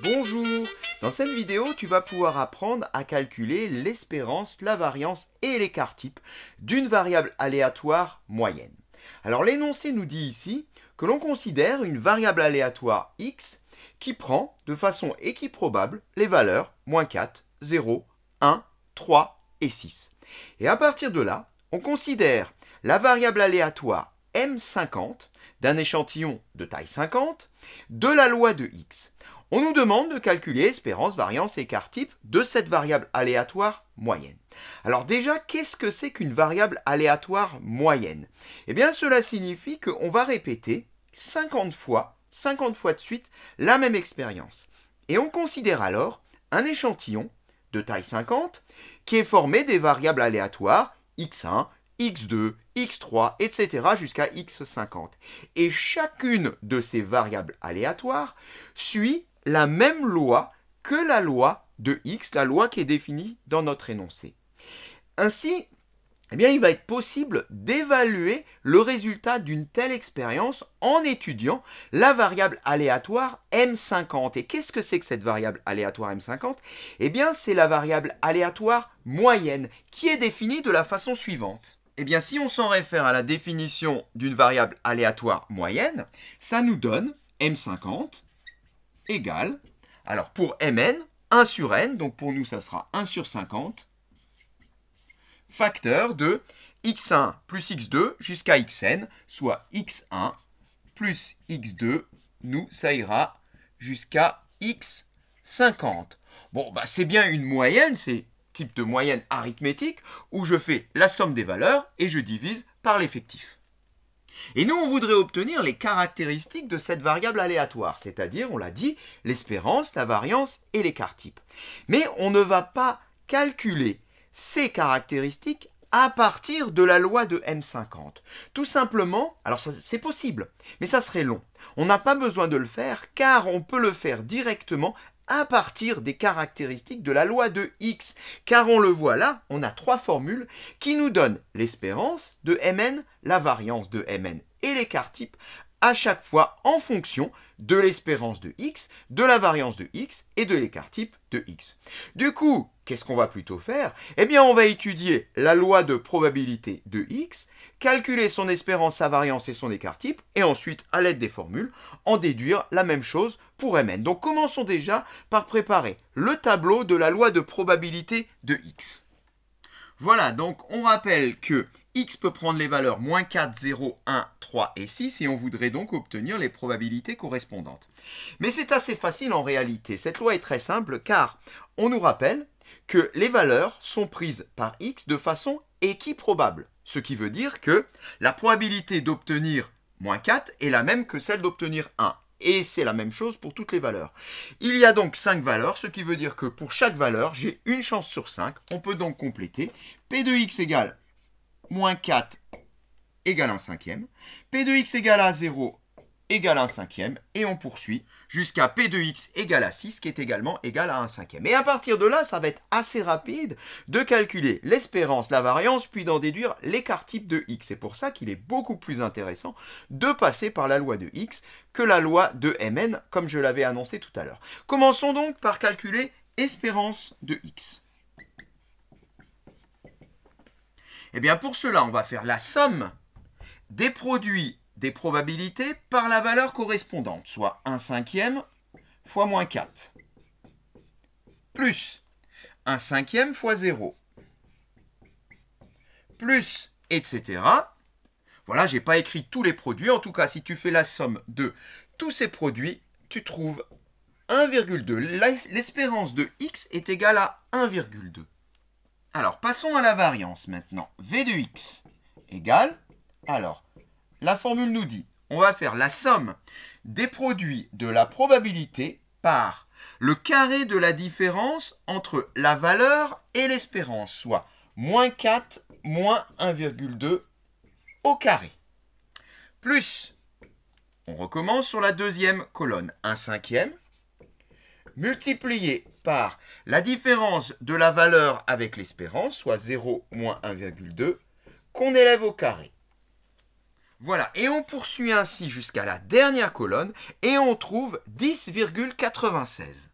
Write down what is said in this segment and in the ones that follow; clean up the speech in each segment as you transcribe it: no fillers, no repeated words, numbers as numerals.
Bonjour! Dans cette vidéo, tu vas pouvoir apprendre à calculer l'espérance, la variance et l'écart type d'une variable aléatoire moyenne. Alors l'énoncé nous dit ici que l'on considère une variable aléatoire x qui prend de façon équiprobable les valeurs -4, 0, 1, 3 et 6. Et à partir de là, on considère la variable aléatoire m50 d'un échantillon de taille 50 de la loi de x. On nous demande de calculer espérance, variance et écart type de cette variable aléatoire moyenne. Alors déjà, qu'est-ce que c'est qu'une variable aléatoire moyenne? Eh bien, cela signifie qu'on va répéter 50 fois de suite la même expérience. Et on considère alors un échantillon de taille 50 qui est formé des variables aléatoires x1, x2, x3, etc. jusqu'à x50. Et chacune de ces variables aléatoires suit la même loi que la loi de x, la loi qui est définie dans notre énoncé. Ainsi, eh bien, il va être possible d'évaluer le résultat d'une telle expérience en étudiant la variable aléatoire m50. Et qu'est-ce que c'est que cette variable aléatoire m50? Eh bien, c'est la variable aléatoire moyenne qui est définie de la façon suivante. Eh bien, si on s'en réfère à la définition d'une variable aléatoire moyenne, ça nous donne m50 égale, alors pour mn, 1 sur n, donc pour nous ça sera 1 sur 50, facteur de x1 plus x2 jusqu'à xn, soit x1 plus x2, nous ça ira jusqu'à x50. Bon, bah c'est bien une moyenne, c'est type de moyenne arithmétique, où je fais la somme des valeurs et je divise par l'effectif. Et nous, on voudrait obtenir les caractéristiques de cette variable aléatoire, c'est-à-dire, on l'a dit, l'espérance, la variance et l'écart type. Mais on ne va pas calculer ces caractéristiques à partir de la loi de M50. Tout simplement, alors c'est possible, mais ça serait long. On n'a pas besoin de le faire car on peut le faire directement à partir des caractéristiques de la loi de x. Car on le voit là, on a trois formules qui nous donnent l'espérance de Mn, la variance de Mn et l'écart type à chaque fois en fonction de l'espérance de x, de la variance de x et de l'écart type de x. Du coup, qu'est-ce qu'on va plutôt faire? Eh bien, on va étudier la loi de probabilité de x, calculer son espérance, sa variance et son écart type, et ensuite, à l'aide des formules, en déduire la même chose pour Mn. Donc, commençons déjà par préparer le tableau de la loi de probabilité de x. Voilà, donc on rappelle que x peut prendre les valeurs -4, 0, 1, 3 et 6 et on voudrait donc obtenir les probabilités correspondantes. Mais c'est assez facile en réalité. Cette loi est très simple car on nous rappelle que les valeurs sont prises par x de façon équiprobable. Ce qui veut dire que la probabilité d'obtenir -4 est la même que celle d'obtenir 1. Et c'est la même chose pour toutes les valeurs. Il y a donc 5 valeurs, ce qui veut dire que pour chaque valeur, j'ai une chance sur 5. On peut donc compléter. P de x égale -4 égale 1 cinquième. P de x égale à 0 égale 1 cinquième. Et on poursuit jusqu'à P de x égale à 6, qui est également égal à 1 cinquième. Et à partir de là, ça va être assez rapide de calculer l'espérance, la variance, puis d'en déduire l'écart type de x. C'est pour ça qu'il est beaucoup plus intéressant de passer par la loi de x que la loi de Mn, comme je l'avais annoncé tout à l'heure. Commençons donc par calculer espérance de x. Et bien pour cela, on va faire la somme des produits des probabilités par la valeur correspondante, soit 1 cinquième fois -4, plus 1 cinquième fois 0, plus, etc. Voilà, je n'ai pas écrit tous les produits. En tout cas, si tu fais la somme de tous ces produits, tu trouves 1,2. L'espérance de x est égale à 1,2. Alors, passons à la variance maintenant. V de x égale, alors, la formule nous dit, on va faire la somme des produits de la probabilité par le carré de la différence entre la valeur et l'espérance, soit -4 moins 1,2 au carré. Plus, on recommence sur la deuxième colonne, 1 cinquième, multiplié par la différence de la valeur avec l'espérance, soit 0 moins 1,2, qu'on élève au carré. Voilà, et on poursuit ainsi jusqu'à la dernière colonne et on trouve 10,96.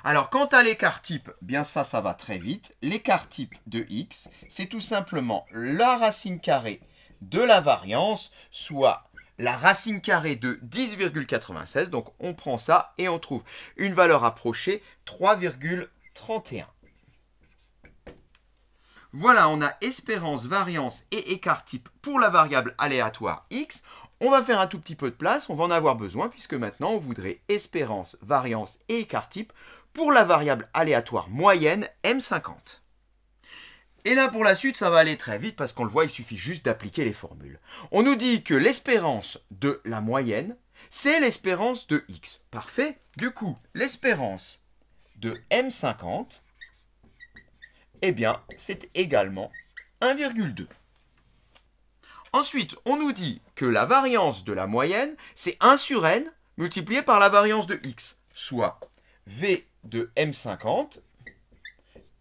Alors, quant à l'écart type, bien ça va très vite. L'écart type de x, c'est tout simplement la racine carrée de la variance, soit la racine carrée de 10,96. Donc, on prend ça et on trouve une valeur approchée, 3,31. Voilà, on a espérance, variance et écart type pour la variable aléatoire x. On va faire un tout petit peu de place, on va en avoir besoin, puisque maintenant on voudrait espérance, variance et écart type pour la variable aléatoire moyenne M50. Et là pour la suite, ça va aller très vite, parce qu'on le voit, il suffit juste d'appliquer les formules. On nous dit que l'espérance de la moyenne, c'est l'espérance de x. Parfait. Du coup, l'espérance de M50, eh bien, c'est également 1,2. Ensuite, on nous dit que la variance de la moyenne, c'est 1 sur n multiplié par la variance de x, soit V de M50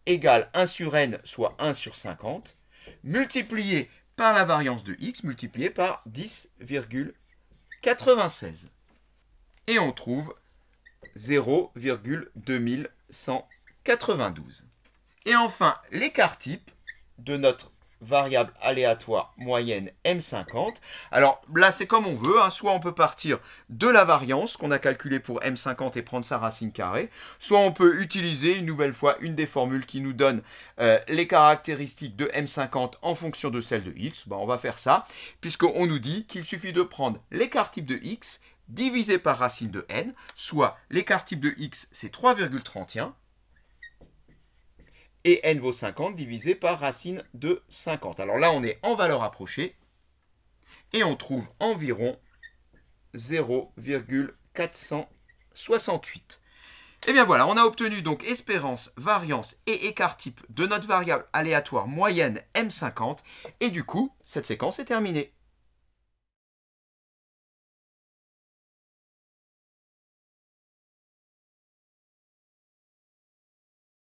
égale 1 sur n, soit 1 sur 50, multiplié par la variance de x, multiplié par 10,96. Et on trouve 0,2192. Et enfin, l'écart type de notre variable aléatoire moyenne M50. Alors là, c'est comme on veut, hein. Soit on peut partir de la variance qu'on a calculée pour M50 et prendre sa racine carrée, soit on peut utiliser une nouvelle fois une des formules qui nous donne les caractéristiques de M50 en fonction de celle de x. On va faire ça, puisqu'on nous dit qu'il suffit de prendre l'écart type de x divisé par racine de n, soit l'écart type de x, c'est 3,31, et n vaut 50 divisé par racine de 50. Alors là, on est en valeur approchée et on trouve environ 0,468. Et bien voilà, on a obtenu donc espérance, variance et écart type de notre variable aléatoire moyenne M50. Et du coup, cette séquence est terminée.